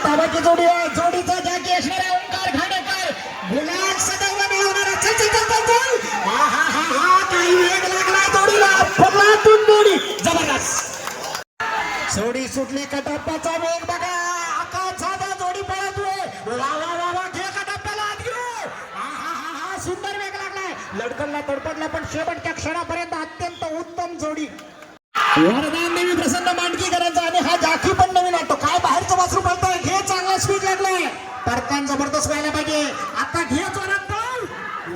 ताबाची जोडी आहे. जोडीचा जागी असणारा ओंकार घाडेकर गुलाल सदैव मिळवणारा. चल चल चल चल चल. हा हा हा हा काही वेग लागला जोडीला. पल्लातून जोडी जबरदस्त. जोडी सुटली. कटप्प्याचा वेग बघा. आकाश साधा जोडी पळतोय. वा वा वा वा घे कटप्प्याला आत घेऊ. हा हा हा हा सुंदर वेग लागलाय. लडकनला तडपडला पण शेवटच्या क्षणापर्यंत अत्यंत उत्तम जोडी. वरदान नेहमी प्रसन्न मांडकीकरांचा आणि हा जाखी पण नवीन वाटतो. काय बाहेरचं वासरू पळतोय. घे चांगला स्पीड लागलाय. परकान जबरदस्त व्हायला पाहिजे. आता घे जोरात पळ.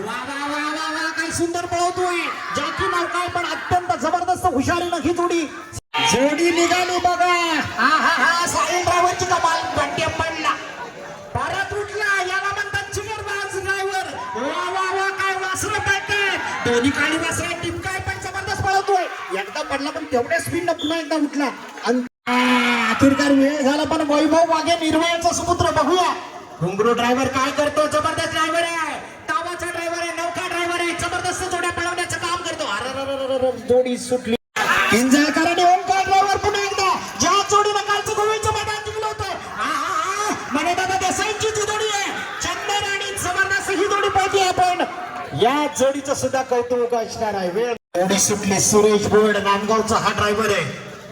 वा वा वा वा वा काय सुंदर पळवतोय. जाखी नाव काय पण अत्यंत जबरदस्त हुशारीनं ही जोडी निघाली बघा. हा हा हा साईन ड्रायव्हरची कमाल. घंटे पडला परत उठला. याला म्हणतात चिकरबाज ड्रायव्हर. वा वा वा काय वासरं पळतात. दोन्ही काळी वासरं टिपकाय पण जबरदस्त पळवतोय. एकदा पडला पण तेवढ्या स्पीड न पुन्हा एकदा उठला. अखेरकार वेळ झाला पण वैभव वाघे निर्वयाचा सुपुत्र बघूया. घुंगरू ड्रायव्हर काय करतो. जबरदस्त ड्रायव्हर आहे. तावाचा ड्रायव्हर आहे. नौका ड्रायव्हर आहे. जबरदस्त जोड्या पळवण्याचं काम करतो. अरे जोडी सुटली. इंजळकरांनी ओंकार ड्रायव्हर पुन्हा एकदा ज्या जोडीनं कालचं गोव्याचं मैदान जिंकलं होतं. म्हणे दादा देसाईंची जी जोडी आहे. चंदन आणि जबरदस्त ही जोडी पाहिजे. आपण या जोडीचं सुद्धा कौतुक असणार आहे. वेळ जोडी सुटली. सुरेश बोर्ड नांदगावचा हा ड्रायव्हर आहे.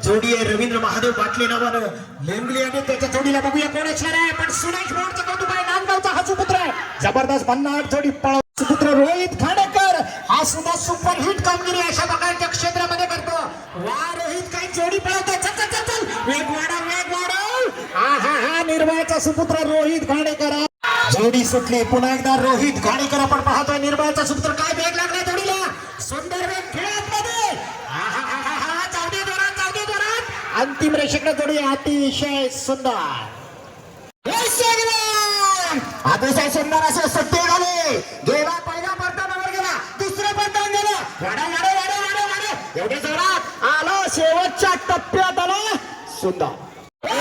जोडी आहे रवींद्र महादेव बाटले नावानं. लेंगली आणि त्याच्या जोडीला बघूया कोण असणार आहे. पण सुरेश बोर्डचं कौतुक आहे. नांदगावचा हा सुपुत्र आहे. जबरदस्त 50 जोडी पळव. सुपुत्र रोहित खांडेकर हा सुद्धा सुपर हिट कामगिरी अशा प्रकारच्या क्षेत्रामध्ये करतो. वा रोहित काही जोडी पळवतोय. चल चल चल चल वेग वाढव वेग वाढव. हा हा हा निर्भयाचा सुपुत्र रोहित खांडेकर. जोडी सुटली. पुन्हा एकदा रोहित खांडेकर आपण पाहतोय. निर्भयाचा सुपुत्र काय वेग लागला जोडीला. सुंदर वेग खेळत मध्ये. हा हा हा हा हा जाऊ दे जोरात जाऊ दे जोरात. अंतिम रेषेकडे जोडी अतिशय सुंदर. अतिशय सुंदर असे सत्य झाले. गेला पहिला परतावर गेला. दुसरं परतावर गेला. वाडा वाडा वाडा वाडा वाडा एवढे जोरात आलो. शेवटच्या टप्प्यात आलो. सुंदर हे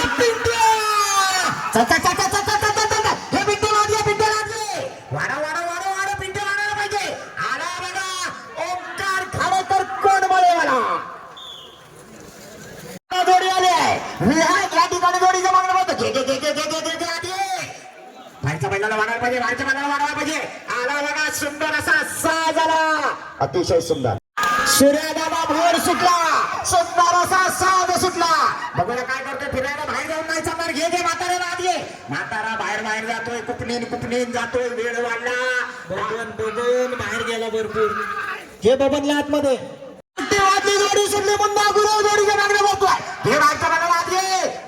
पिंटे लागले पिंटे लागले. वाडा वाडा वाडा वाडा पिंटे लागायला पाहिजे. आला बघा ओंकार खाडेकर कोण मला जोडी आली आहे. विहार या ठिकाणी जोडीचं मागणं होतं. घे घे घे घे घे घे घे आधी बाहेरच्या बैलाला वाढायला पाहिजे. बाहेरच्या बैलाला वाढायला पाहिजे. आला बघा सुंदर असा साज आला. अतिशय सुंदर. सूर्यदादा भोर सुटला. सुंदर असा साज सुटला. बघूया काय करतोय. फिरायला बाहेर जाऊन नाही चालणार. घे घे म्हाताऱ्याला आत घे. म्हातारा बाहेर बाहेर जातोय. कुपणीन जातोय. वेळ वाढला. बबन बाहेर गेला भरपूर. घे बबनला आतमध्ये. जोडी सुटली. मुन्ना गुरु जोडीच्या मागण्या बघतोय. घे बाहेरच्या बैलाला आत घे.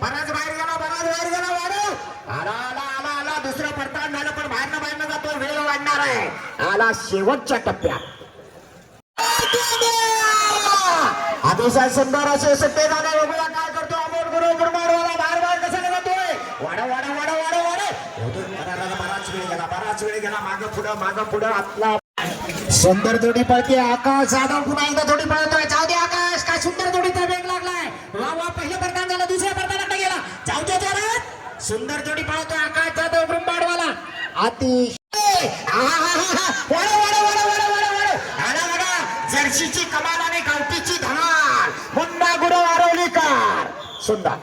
बराच बाहेर गेला. बराच बाहेर गेला. वाढव. आला आला आला आला. दुसरं पडताळ झालं पण बाहेरनं जातोय. वेळ वाढणार आहे. आला शेवटच्या टप्प्यात. अतिशय सुंदर असे सत्य झाले. बघूया काय करतो. अमोल गुरु गुरुमारवाला बाहेर कसा जातोय. वाडा वाडा वाडा वाडा वाडा. बराच वेळ गेला. मागं पुढं आपला सुंदर जोडी पळते. आकाश जाधव पुन्हा एकदा जोडी पळतोय. जाऊ दे आकाश. काय सुंदर जोडीचा वेग लागलाय. वा वा पहिलं परतान झालं. दुसऱ्या परतानाकडे गेला. जाऊ दे जोरात. सुंदर जोडी पळतोय. आकाश जाधव ब्रह्मांडवाला. अतिशय वाडा वाडा वाडा वाडा वाडा वाडा. आला बघा जर्सीची कमाल आणि गावठीची धमाल. मुन्ना गुरु आरोलीकर. सुंदर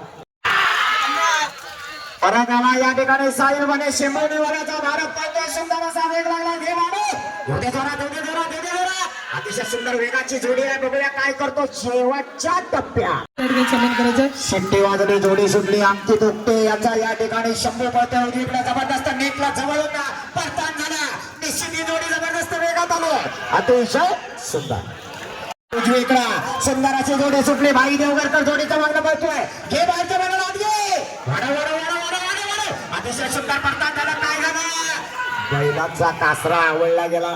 परत आला या ठिकाणी. साहिल बने शिंबवणीवाल्याचा भारत पाहतोय. सुंदर असा वेग लागला. घे वाढव. एवढे जोरात एवढे जोरात एवढे जोरात. अतिशय सुंदर वेगाची जोडी आहे. बघूया काय करतो शेवटच्या टप्प्यात. शिट्टी वाजली. जोडी सुटली. अंकित उपटे याचा या ठिकाणी शंभू पळतोय. उजवीकडे जबरदस्त नेटला जवळ परतान झाला. निश्चित ही जोडी जबरदस्त वेगात आलो. अतिशय सुंदर उजवीकडे सुंदर अशी जोडी सुटली. भाई देवगरकर जोडीचा मागणं पळतोय. घे बाहेरच्या बाजूला आत घे. वाडा वाडा वाडा वाडा वाडा वाडा. अतिशय सुंदर परतान झाला. काय झालं. बैलाचा कासरा आवडला गेला.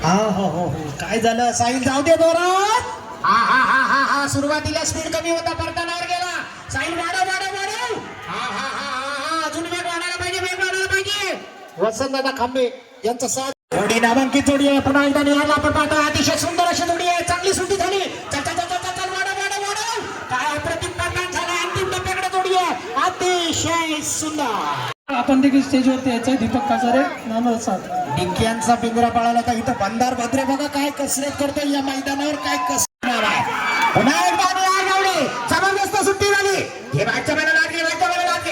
हो काय झालं. साहिल जाऊ दे जोरात. हा हा हा हा हा सुरुवातीला स्पीड कमी होता. परतानावर गेला. साहिल वाढव वाढव वाढव. हा हा हा हा अजून वेग वाढायला पाहिजे. वेग वाढायला पाहिजे. वसंतदादा खांबे यांचा साथ. जोडी नामांकित जोडी आहे. पुन्हा एकदा निहाल आपण पाहतो. अतिशय सुंदर अशी जोडी आहे. चांगली सुट्टी झाली. चल चल चल चल चल वाढव वाढव वाढव. काय प्रतिम परतान झाला. अंतिम टप्प्याकडे जोडी आहे. अतिशय सुंदर. आपण देखील स्टेजवरती यायचं. दीपक कासारे नामर साथ. डिंक्यांचा पिंजरा पळाला का इथं बंदार भाद्रे बघा काय कसरत करतोय या मैदानावर. काय कसरत आहे. पुन्हा एकदा जबरदस्त सुट्टी झाली. हे बाहेरच्या वेळेला लागली. बाहेरच्या वेळेला लागली.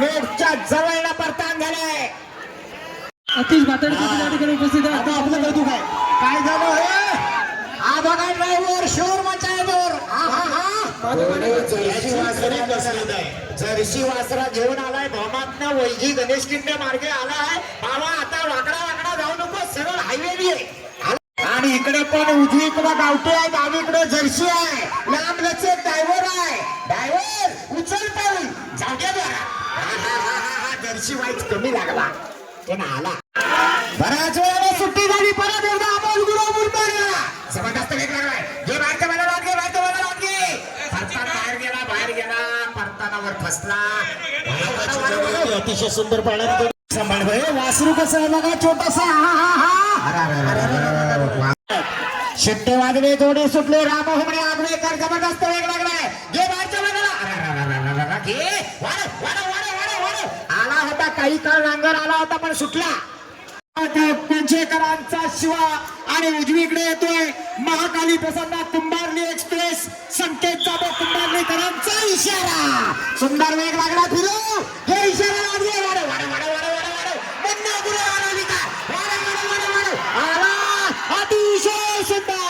नेटच्या जवळला परतान झालाय. अतिश भातड या ठिकाणी उपस्थित आहे. आता आपलं कौतुक आहे. काय झालं हे? हा बघा ड्रायव्हर शोर मचायवर. जर्सी वासरा घेऊन आलाय भौमातनं वैजी गणेश किंडे मार्गे आलाय. बाबा आता वाकडा वाकडा जाऊ नको, सरळ हायवे आहे. आणि इकडे पण उजवीकडे गावठी आहे, डावीकडे जर्सी आहे. लांब लचक ड्रायव्हर आहे. ड्रायव्हर उचल पाऊल जाऊ द्या जरा. जर्सी वाईट कमी लागला ते ना आला. बऱ्याच वेळाने सुट्टी झाली. परत एकदा अमोल गुरु मुरबाडला जबरदस्त वेग लागलाय. घे बाहेरच्या मला लाट घे, बाहेरच्या मला लाट घे. परताना बाहेर गेला परताना वर फसला. अतिशय सुंदर पाळण सांभाळ भाई. वासरू कसं आहे बघा छोटासा. शिट्टे वाजले, जोडे सुटले. राम हुमणे आगवेकर जबरदस्त वेग लागलाय. घे बाहेरच्या मला घे. आला होता काही काळ नांगर आला होता पण सुटला. पंचेकरांचा शिवा आणि उजवीकडे येतोय महाकाली प्रसन्न कुंभारली एक्सप्रेस. संकेत जाधव कुंभारलीकरांचा इशारा. सुंदर वेग लागला. फिरू हे इशारा लागले. अतिशय सुंदर.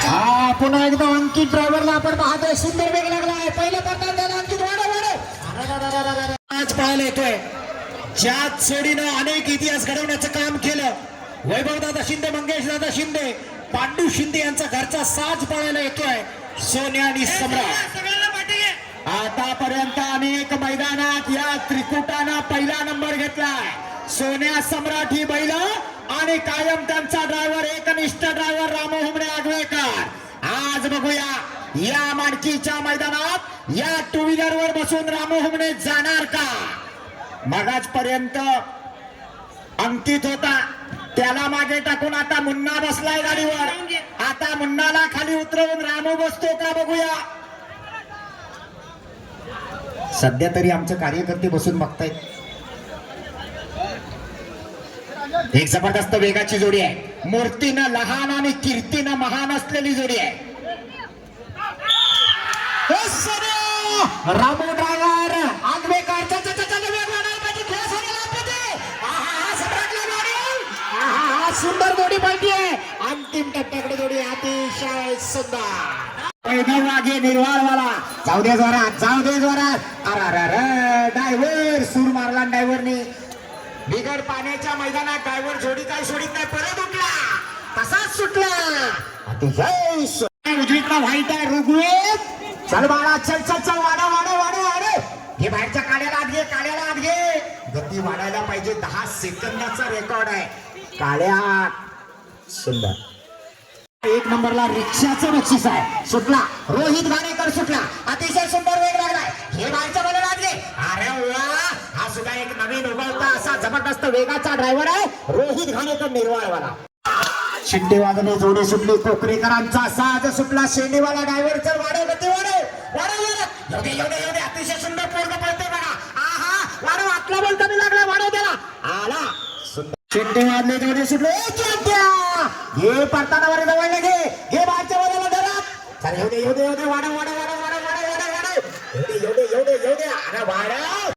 हा पुन्हा एकदा अंकित ड्रायव्हरला आपण पाहतोय. सुंदर वेग लागलाय. पहिलं पत्ता त्याला अंकित आज पाहायला येतोय. ज्यात सोडीनं अनेक इतिहास घडवण्याचं काम केलं. वैभवदादा शिंदे, मंगेश दादा शिंदे, पांडू शिंदे यांचा घरचा साज पाहायला येतोय. सोन्या आणि सम्राट आतापर्यंत अनेक मैदानात या त्रिकुटानं पहिला नंबर घेतलाय. सोन्या सम्राट ही बैल आणि कायम त्यांचा ड्रायव्हर एकनिष्ठ ड्रायव्हर राम हुमणे आगवेकर. आज बघूया या माडकीच्या मैदानात या टू व्हीलर वर बसून राम हुमणे जाणार का. मगाच पर्यंत अंकित होता, त्याला मागे टाकून आता मुन्ना बसलाय गाडीवर. आता मुन्नाला खाली उतरवून रामू बसतो का बघूया. सध्या तरी आमचे कार्यकर्ते बसून बघतायत. एक जबरदस्त वेगाची जोडी आहे. मूर्तीनं लहान आणि कीर्तीनं महान असलेली जोडी आहे. रामू ड्रायव्हर आगवेकर सुंदर जोडी पाहिजे. अंतिम टप्प्याकडे जोडी अतिशय सुंदर. वाघे निर्वाळवाला जाऊ दे जोरात, जाऊ दे जोरात. अरे ड्रायव्हर सूर मारला ड्रायव्हरने. बिगर पाण्याच्या मैदानात ड्रायव्हर जोडी काय सोडित नाही. परत उठला तसाच सुटला. अतिशय उजवीकडे व्हाईट आहे ऋग्वेद. चल बाळा चल चल चल. वाढा हे बाहेरच्या काड्याला आत घे, काड्याला आत घे. गती वाढायला पाहिजे. 10 सेकंदाचा रेकॉर्ड आहे. काळ्या सुंदर 1 नंबरला रिक्षाचं बक्षीस आहे. सुटला रोहित घाणेकर सुटला. अतिशय सुंदर वेग लागलाय. हे बाहेरच्या बाजूला लागले. अरे वा, हा सुद्धा एक नवीन उगवता असा जबरदस्त वेगाचा ड्रायव्हर आहे रोहित घाणेकर निर्वाळवाला. शिट्टे वाजले, जोडी सुटली. कोकरेकरांचा साज सुटला. शेंडीवाला ड्रायव्हर चल वाढव गती एवढे अतिशय सुंदर पोरग पळते बघा. वाढव आतला बोल कमी लागला. वाढव त्याला आला. शिट्टे वाजले, जोडी सुटले. घे परताना वर जवळ घे बाहेरच्या बाजूला धरा. चल एवढे वाढव अरे वाढव.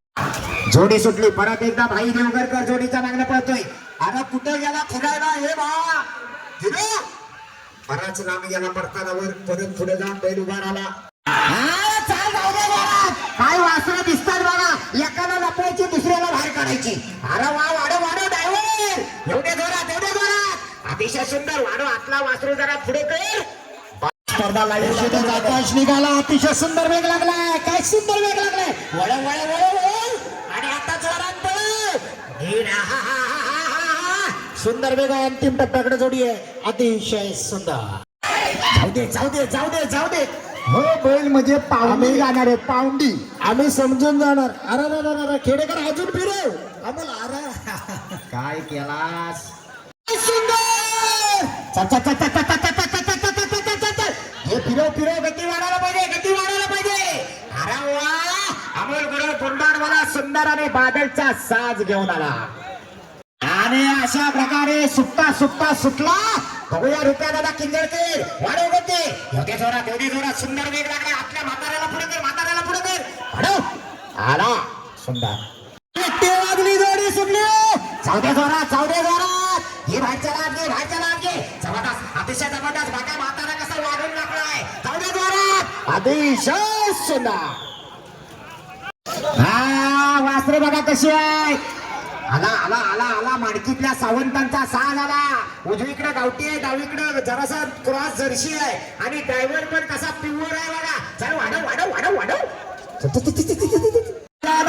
जोडी सुटली. परत एकदा भाई देवगरकर जोडीचा मागणं पळतोय. आता कुठे गेला फिरायला हे बा. बराच लांब गेला परताना वर. परत पुढे जाऊन बैल उभा राहिला. काय वासरं दिसतात बघा. एकाला लपवायची, दुसऱ्याला बाहेर काढायची. अरे वा वाढव ड्रायव्हर. एवढे जोरात अतिशय सुंदर. वाढव आतला वासरू जरा पुढे कर. स्पर्धा लाईव्ह निघाला. अतिशय सुंदर वेग लागलाय. काय सुंदर वेग लागलाय. वळ आणि आता जोरात सुंदर वेग आहे. अंतिम टप्प्याकडे जोडी आहे. अतिशय सुंदर. जाऊ दे हो. बैल म्हणजे पाहुणे जाणार आहे. पाहुंडी आम्ही समजून जाणार. अरे खेडेकर अजून फिरव आम्हाला. अरे काय केलास. सुंदर. हे फिरव गती वाढायला पाहिजे. अरे वा, अमोल गुरु कुंभारवाला सुंदर आणि बादलचा साज घेऊन आला. आणि अशा प्रकारे सुटला. बघूया रुपया दादा किंजळकर. वाढव गती. एवढे जोरात सुंदर वेग लागला. आपल्या म्हाताऱ्याला पुढे कर. वाढव आला सुंदर वाजली जोडी सुटली जाऊ दे जोरात घे बाहेरच्या लाट घे जबरदस्त अतिशय जबरदस्त बाका म्हातारा कसा वाढून टाकलाय जाऊ दे जोरात अतिशय सुंदर हा वासरे बघा कशी आहे आला माडकीतल्या सावंतांचा साज आला उजवीकडे गावठी आहे डावीकडे जरासा क्रॉस जर्सी आहे आणि ड्रायव्हर पण कसा प्युअर आहे बघा चल वाढव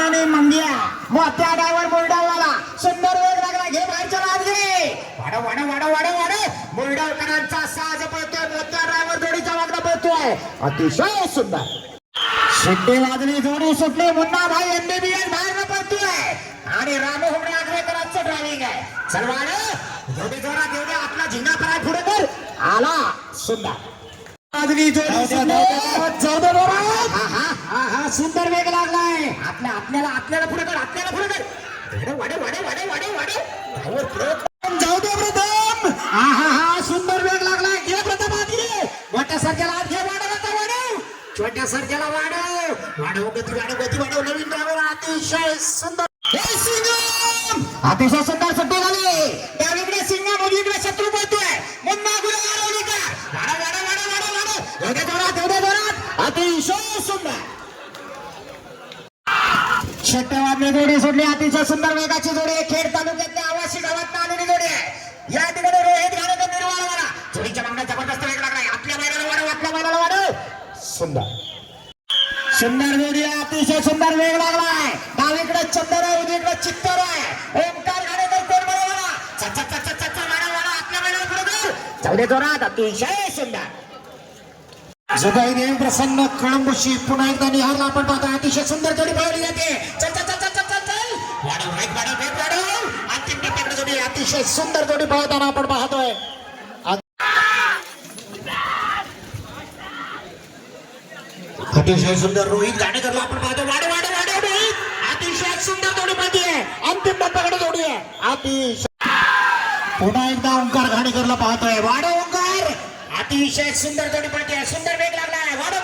आणि मंग्या मोठ्या ड्रायव्हर बुलडावाला सुंदर वेग लागला घे बाहेरच्या लाट घे वाढव बुलडावकरांचा साज पळतोय मोठ्या ड्रायव्हर जोडीचा वागडा पळतोय अतिशय सुंदर शिट्टी वाजली जोडी सुटली मुन्ना भाई एमबीबीएस बाहेर पडतोय आणि रामू हुमणे आगरेकरांचं ड्रायव्हिंग आहे चल वाढ जोडी जोरात येऊ दे आपला झिंगा कराय पुढे कर आला सुंदर वाजली जोडी हा सुंदर वेग लागलाय आपल्याला पुढे कर वाढ जाऊ दे प्रथम हा सुंदर वेग लागलाय घे प्रथम आत घे मोठ्या सारख्याला आत घे वाढव छोट्या सारख्याला वाढव गती नवीन ड्रायव्हर अतिशय सुंदर अतिशय सुंदर सुट्टी झाली त्यावेळी सिंगम उजवीकडे शत्रू पळतोय मुन्ना जोरात अतिशय सुंदर शेट्टेवादली जोडी सोडली अतिशय सुंदर वेगाची जोडी आहे खेड तालुक्यातल्या आवासी गावात आलेली जोडी आहे या ठिकाणी रोहित घाणेकर निर्वाळवाडा जोडीच्या मागण्यात जबरदस्त वेग लागलाय आपल्या बैलाला वाढव सुंदर जोडी अतिशय सुंदर वेग लागलाय डावीकडे चंदर आहे उजवीकडे चित्तर आहे ओंकार घाणेकर कोण बरोबर आपल्या बैलाला पुढे जाऊ दे जोरात अतिशय सुंदर जगाई देवी प्रसन्न कळंबशी पुन्हा एकदा निहारला आपण पाहतो अतिशय सुंदर जोडी पळवली जाते चल वाढव अंतिम टप्प्याकडे जोडी अतिशय सुंदर जोडी पळवताना आपण पाहतोय अतिशय सुंदर रोहित घाणेकरला आपण पाहतो वाढव रोहित अतिशय सुंदर जोडी पळते अंतिम टप्प्याकडे जोडी आहे अतिशय पुन्हा एकदा ओंकार घाणेकरला पाहतोय वाढव ओंकार अतिशय सुंदर जोडी पळते सुंदर वेग लागलाय वाढव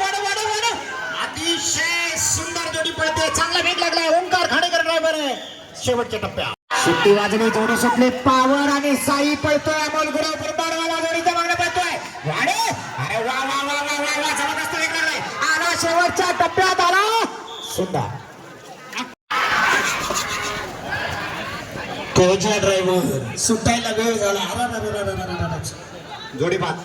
अतिशय सुंदर जोडी पळते चांगला वेग लागलाय ओंकार घाणेकर ड्रायव्हर आहे शेवटच्या टप्प्यात शिट्टी वाजली जोडी सुटली पावर आणि साई पळतोय अमोल गुरव बुरबाडवाला जोडीच्या मागणं पळतोय वाढव अरे वा जबरदस्त वेग लागलाय आला शेवटच्या टप्प्यात आला सुंदर कोचा ड्रायव्हर सुटायला वेळ झाला जोडीबाद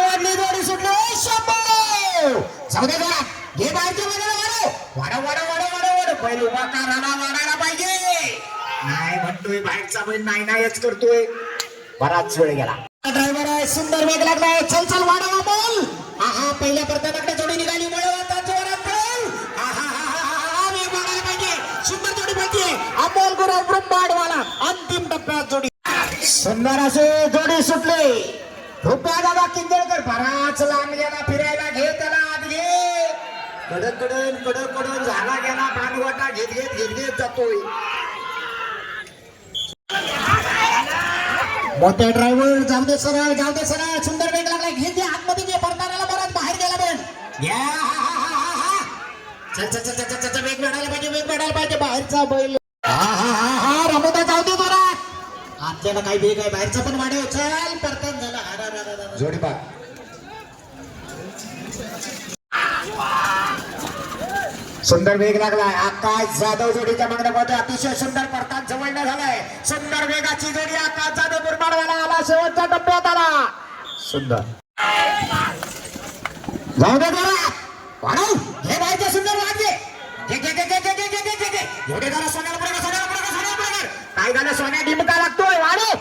वाढली जोडी सुटली शंभर जाऊ दे जरा घे बाहेरच्या वाढव पहिले उभा वाढायला पाहिजे नाही म्हणतोय बाहेरचा बैल नाहीच करतोय बराच वेळ गेला ड्रायव्हर आहे सुंदर वेग लागलाय चल वाढवा बोल हा पहिल्या प्रथमाकडे जोडी निघाली आता जोरात वेग वाढायला पाहिजे सुंदर जोडी पाहिजे अमोल गुरव ब्रह्मांडवाला अंतिम टप्प्यात जोडी सुंदर असे जोडी सुटले रुपया दादा किंजळकर बराच लांब गेला फिरायला घे त्याला आत घे कडकडून झाला गेला भांडवटा घेत जातोय मोठे ड्रायव्हर जाऊ दे सरळ सुंदर वेग लागला घे आतमध्ये घे परतानाला बराच बाहेर गेला पण चल वेग वाढायला पाहिजे बाहेरचा बैल रमोदा जाऊ दे जरा आपल्याला काही वेग आहे बाहेरचा पण वाढव चल परतन झाला जोडीबा सुंदर वेग लागलाय आकाश जाधव जोडीच्या मागण्या पाहतोय अतिशय सुंदर परतान जवळ झालाय सुंदर वेगाची जोडी आकाश जाधव बुरबाडवाला आला शेवटच्या टप्प्यात आला सुंदर जाऊ दे जरा वाढव हे बाहेरच्या सुंदर वाढ घे एवढे जरा सोन्याला पुढे काय झालं सोन्या डिमका लागतोय वाढव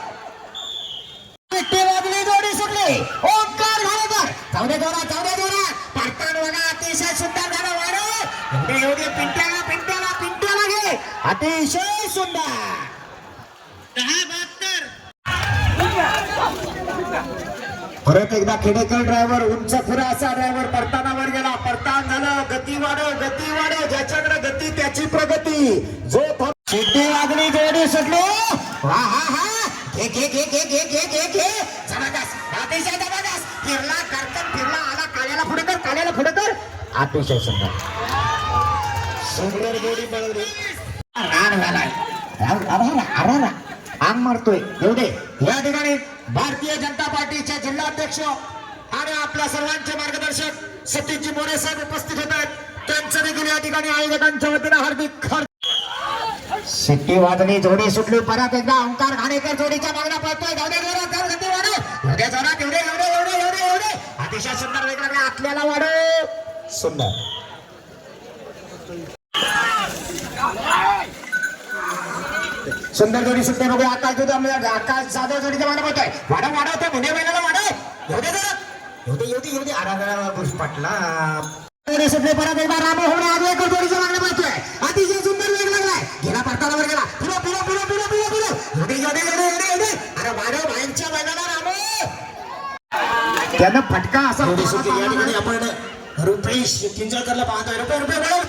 वाजली जोडी सुटली ओंकार घाणेकर जाऊ दे जोरा परतान वगैरे अतिशय सुंदर झालं वाढव एवढे पिंट्याला घे अतिशय सुंदर परत एकदा खेडेकर ड्रायव्हर उंच खुरा असा ड्रायव्हर परतानावर गेला परतान झालं गती वाढव ज्याच्याकडे गती त्याची प्रगती जो शिट्टी वाजली जोडी सुटली घे जबरदस्त अतिशय जबरदस्त फिरला आला काल्याला पुढे कर अतिशय सुंदर सुंदर जोडी पळवली रान झालाय आंग मारतोय एवढे या ठिकाणी भारतीय जनता पार्टीचे जिल्हाध्यक्ष आणि आपल्या सर्वांचे मार्गदर्शक सतीशजी मोरे साहेब उपस्थित होत आहेत. त्यांचं देखील या ठिकाणी आयोजकांच्या वतीने हार्दिक शिट्टी वाजणी जोडी सुटली. परत एकदा ओंकार घाणेकर जोडीच्या मागण्या पळतोय. एवढे अतिशय सुंदर वेगवेगळ्या आपल्याला वाढव सुंदर सुंदर जोडी सुटते बघूया. आकाश जाधव जोडीच्या मागण्या पळतोय. वाढवतोय मुंडे महिन्याला वाढव एवढे आराधना पुरुष पाटला सुटले. परत एकदा रामो होणे आगवेकर जोडीच्या मागण्या पळतोय. अतिशय सुंदर वेग लागलाय. गेला परतावर गेला अरे वाढव बाहेरच्या मैदानाला रामो त्यानं फटका असा या ठिकाणी आपण रुपेश किंजळकरला पाहतोय. रुपये वाढव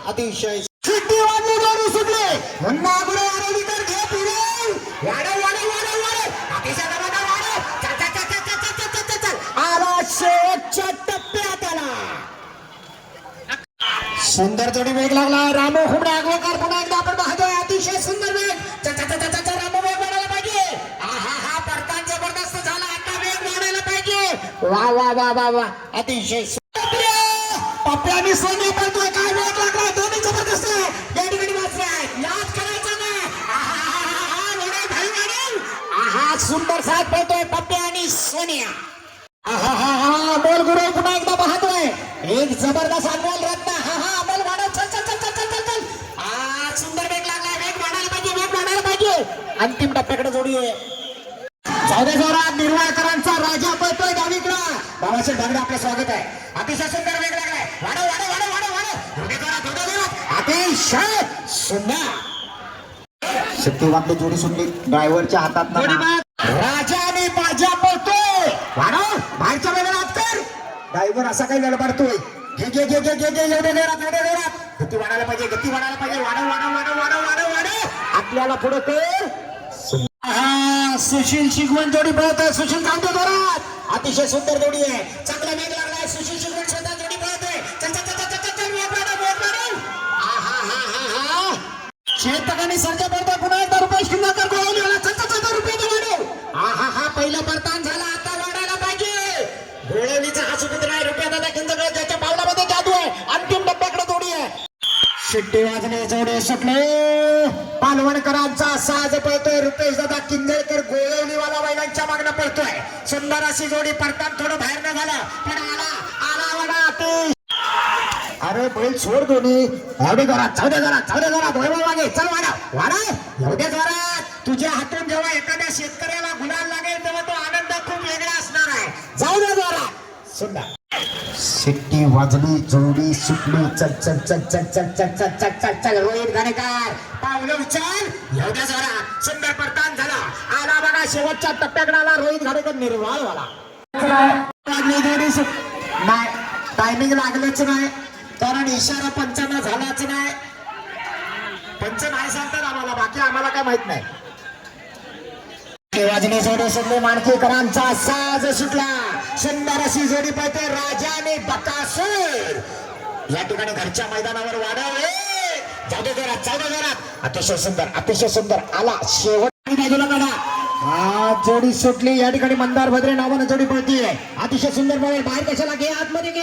अतिशय शिट्टी वाजली जोडी सुटले. पुन्हा गुरु आरोलीकर घे पुढे वाढव अतिशय आला शेवटच्या टप्प्यात आला. सुंदर जोडी वेग लागला. रामो हुमडे आगवेकर पुन्हा एकदा आपण पाहतोय. अतिशय सुंदर वेग रामो वेग वाढायला पाहिजे. परतान जबरदस्त झाला. आता वेग वाढायला पाहिजे. वा अतिशय पप्प्यानी सोने पडतोय. काय वेग लागला. दोन्ही जबरदस्त आहे. या ठिकाणी वाचलाय याद करायचं नाही. सुंदर साथ पडतोय पप्प्या आणि सोनिया. अमोल गुरु पुन्हा एकदा पाहतोय. एक जबरदस्त अमोल रत्न. अमोल वाढव चल. सुंदर वेग लागलाय. वेग वाढायला पाहिजे. अंतिम टप्प्याकडे जोडी आहे. जाऊ दे जोरात. निर्वाळकरांचा राजा पळतोय डावीकडं. बाबासाहेब ढांगडे आपलं स्वागत आहे. अतिशय सुंदर वेग लागलाय. वाढव अतिशय सुंदर शक्ती वाटली. जोडी सुटली ड्रायव्हरच्या हातात राजा आणि बाजा पळतोय. वाढव बाहेरच्या मैदानात कर. ड्रायव्हर असा काही लढबडतोय. घे एवढे जोरात गती वाढायला पाहिजे. वाढव आपल्याला पुढे कर. सुशील शिगवण जोडी पळतोय. सुशील जाऊ दे जोरात. अतिशय सुंदर जोडी आहे. चांगला वेग लागलाय. सुशील शिगवण स्वतः जोडी पळतोय. शेतकऱ्यांनी सर्जा पडतोय. पुन्हा एकदा रुपेश किल्लाकर पहिला परतान झाला. आता वाढायला पाहिजे. गोळवलीचा हा सुपुत्र आहे. रुपया दादा किंजळकर ज्याच्या पावलामध्ये जादू आहे. अंतिम टप्प्याकडे जोडी आहे. शिट्टी वाजणे जोडे सुटले. पालवणकरांचा साज पळतोय. रुपेश दादा किंजळकर गोळवलीवाला बैलांच्या मागणं पळतोय. सुंदर अशी जोडी. परतान थोडं बाहेर न झालं पण आला वाडा. अरे बैल सोड दोन्ही. एवढे जोरात जाऊ दे जोरात मागे चल वाढव एवढे जोरात. तुझ्या हातून जेव्हा एखाद्या शेतकऱ्याला गुलाल लागेल तेव्हा तो आनंद खूप वेगळा असणार आहे. जाऊ दे जोरात. सुंदर शिट्टी वाजली. जोडी सुटली. चल रोहित घाणेकर पावलं उचल. एवढ्या जोरात सुंदर परतान झाला. आला बघा शेवटच्या टप्प्याकडे आला. रोहित घाणेकर निर्वाळवाला. नाही टायमिंग लागलंच नाही. कारण इशारा पंचांना झालाच नाही. पंच नाही सांगतात आम्हाला. बाकी आम्हाला काय माहित नाही. वाजने जोडी सुटले. माणकीकरांचा साज सुटला. सुंदर अशी जोडी पळते. राजा आणि बकासूर या ठिकाणी घरच्या मैदानावर वाढव. जाऊ दे जोरात. अतिशय सुंदर आला. शेवट बाजूला काढा. जोडी सुटली. या ठिकाणी मंदार भद्रे नावानं जोडी पळतीये. अतिशय सुंदर पळेल. बाहेर कशाला घे. आतमध्ये घे.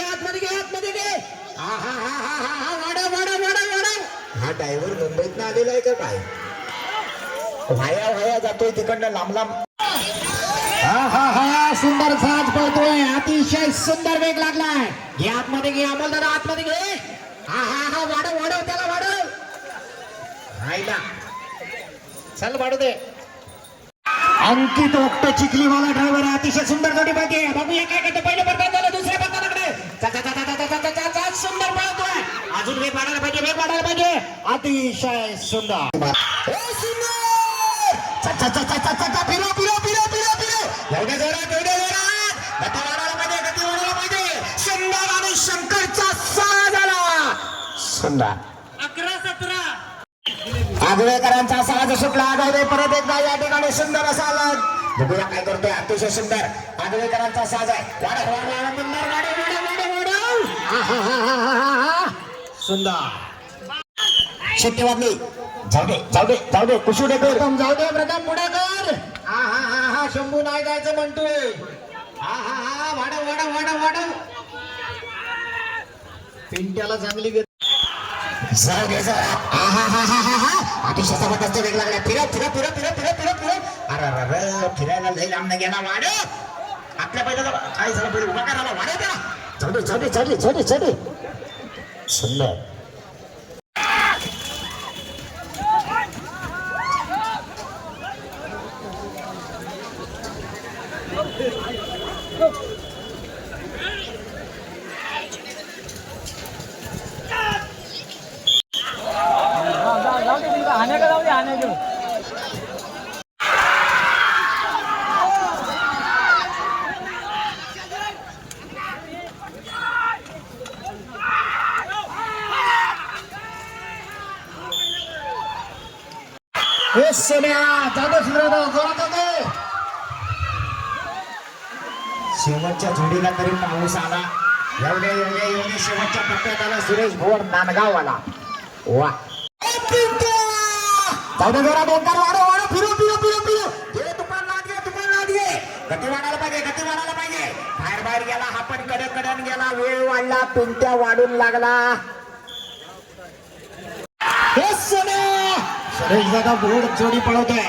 हा ड्रायव्हर मुंबईत ना आलेला आहे का काय. व्हाया जातोय तिकडनं लांब. सुंदर साज पळतोय. अतिशय सुंदर वेग लागलाय. घे आतमध्ये घे. अमोल दादा आतमध्ये घे. वाढव त्याला वाढव. राहिला चल वाढू दे. अंकित ओक्टे चिखलीवाला ड्रायव्हर. अतिशय सुंदर जोडी पाहिजे. बघूया काय करतो. पहिलं परतान झालं. दुसऱ्या परतानाकडे सुंदर पळतोय. अजून वेग वाढायला पाहिजे. अतिशय सुंदर. एवढ्या जोरात गती वाढायला पाहिजे. सुंदर आणि शंकरचा साज आला. सुंदर 11-17 आगवेकरांचा साज सुटला. आगावे परत एकदा या ठिकाणी सुंदर असा बघूया काय करतोय. अतिशय सुंदर आगवेकरांचा साज आहे. वाडा वाडा वाडा मुन्नार गाडी वाडा वाडा वाडा. आहाहाहाहा. सुंदर शिट्टी वाजली. जाऊ दे जाऊ दे जाऊ दे कुशुडेकर जाऊ दे प्रथम पुढे कर. हा शंभू नाही जायचं म्हणतोय. हा वाडा वाडा वाडा वाडा. पिंट्याला चांगली जाऊ दे जरा. अतिशय जबरदस्त वेग लागला. फिरत फिरत फिरत फिरत फिरत फिरत फिरत अरे फिरायला लई लांब गेला वाड. आपल्या पहिला काय झालं पहिले उभा करायला वाढ द्या. जाऊ दे जाऊ दे जाऊ दे जाऊ दे जाऊ दे. सुंदर शेवटच्या जोडीला तरी पाऊस आला. एवढे एवढे एवढे शेवटच्या टप्प्यात आला सुरेश भोर नांदगाव आला. वा जरा दोनदार वाढो वाढो फिरो फिरो फिरो फिरो. घे तुफान लाद घे तुफान लाद घे. गती वाढायला पाहिजे गती वाढायला पाहिजे. बाहेर बाहेर गेला हा पण कडन गेला. वेळ वाढला. पिंट्या वाढून लागला. हे सुरेश दादा भोर जोडी पळवतोय.